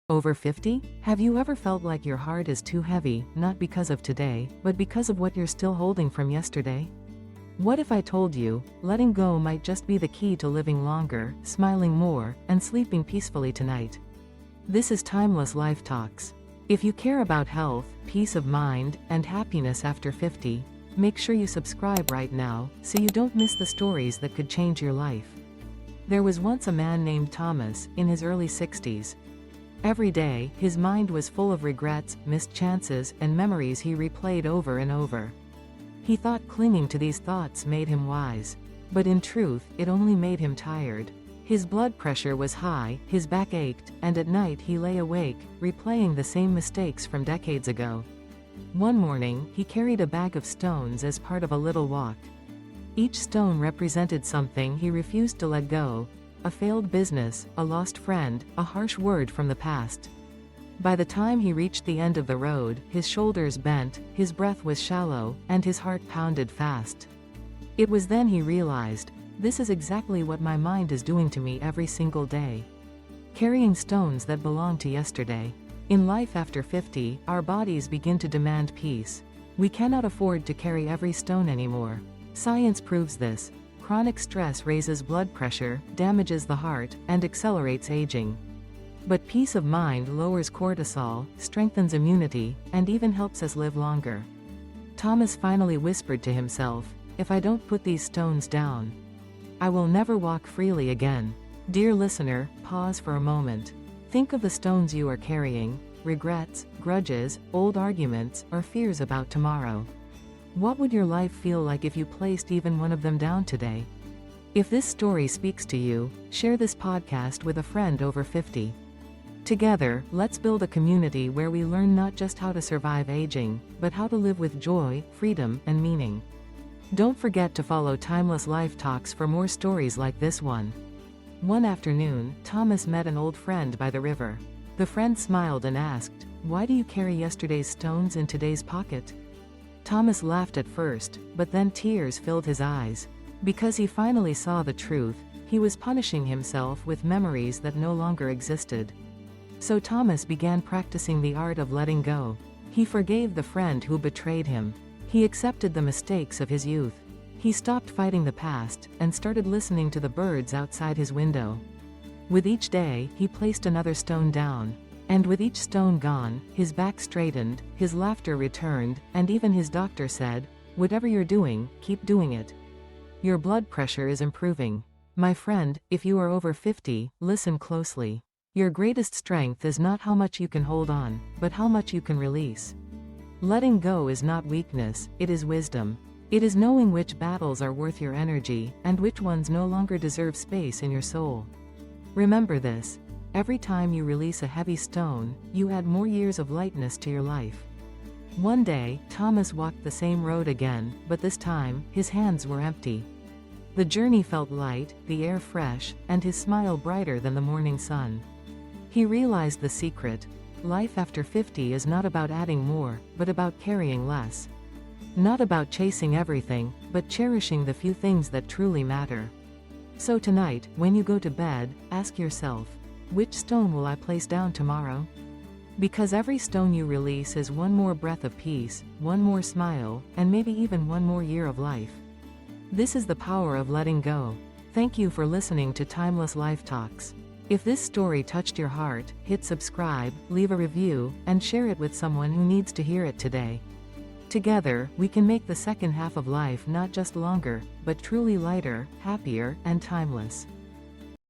Over 50? Have you ever felt like your heart is too heavy, not because of today, but because of what you're still holding from yesterday? What if I told you, letting go might just be the key to living longer, smiling more, and sleeping peacefully tonight? This is Timeless Life Talks. If you care about health, peace of mind, and happiness after 50, make sure you subscribe right now, so you don't miss the stories that could change your life. There was once a man named Thomas, in his early 60s. Every day, his mind was full of regrets, missed chances, and memories he replayed over and over. He thought clinging to these thoughts made him wise. But in truth, it only made him tired. His blood pressure was high, his back ached, and at night he lay awake, replaying the same mistakes from decades ago. One morning, he carried a bag of stones as part of a little walk. Each stone represented something he refused to let go. A failed business, a lost friend, a harsh word from the past. By the time he reached the end of the road, his shoulders bent, his breath was shallow, and his heart pounded fast. It was then he realized, this is exactly what my mind is doing to me every single day. Carrying stones that belong to yesterday. In life after 50, our bodies begin to demand peace. We cannot afford to carry every stone anymore. Science proves this. Chronic stress raises blood pressure, damages the heart, and accelerates aging. But peace of mind lowers cortisol, strengthens immunity, and even helps us live longer. Thomas finally whispered to himself, if I don't put these stones down, I will never walk freely again. Dear listener, pause for a moment. Think of the stones you are carrying, regrets, grudges, old arguments, or fears about tomorrow. What would your life feel like if you placed even one of them down today? If this story speaks to you, share this podcast with a friend over 50. Together, let's build a community where we learn not just how to survive aging, but how to live with joy, freedom, and meaning. Don't forget to follow Timeless Life Talks for more stories like this one. One afternoon, Thomas met an old friend by the river. The friend smiled and asked, "Why do you carry yesterday's stones in today's pocket?" Thomas laughed at first, but then tears filled his eyes. Because he finally saw the truth, he was punishing himself with memories that no longer existed. So Thomas began practicing the art of letting go. He forgave the friend who betrayed him. He accepted the mistakes of his youth. He stopped fighting the past, and started listening to the birds outside his window. With each day, he placed another stone down. And with each stone gone, his back straightened, his laughter returned, and even his doctor said, whatever you're doing, keep doing it. Your blood pressure is improving. My friend, if you are over 50, listen closely. Your greatest strength is not how much you can hold on, but how much you can release. Letting go is not weakness, it is wisdom. It is knowing which battles are worth your energy, and which ones no longer deserve space in your soul. Remember this. Every time you release a heavy stone, you add more years of lightness to your life. One day, Thomas walked the same road again, but this time, his hands were empty. The journey felt light, the air fresh, and his smile brighter than the morning sun. He realized the secret. Life after 50 is not about adding more, but about carrying less. Not about chasing everything, but cherishing the few things that truly matter. So tonight, when you go to bed, ask yourself, which stone will I place down tomorrow? Because every stone you release is one more breath of peace, one more smile, and maybe even one more year of life. This is the power of letting go. Thank you for listening to Timeless Life Talks. If this story touched your heart, hit subscribe, leave a review, and share it with someone who needs to hear it today. Together, we can make the second half of life not just longer, but truly lighter, happier, and timeless.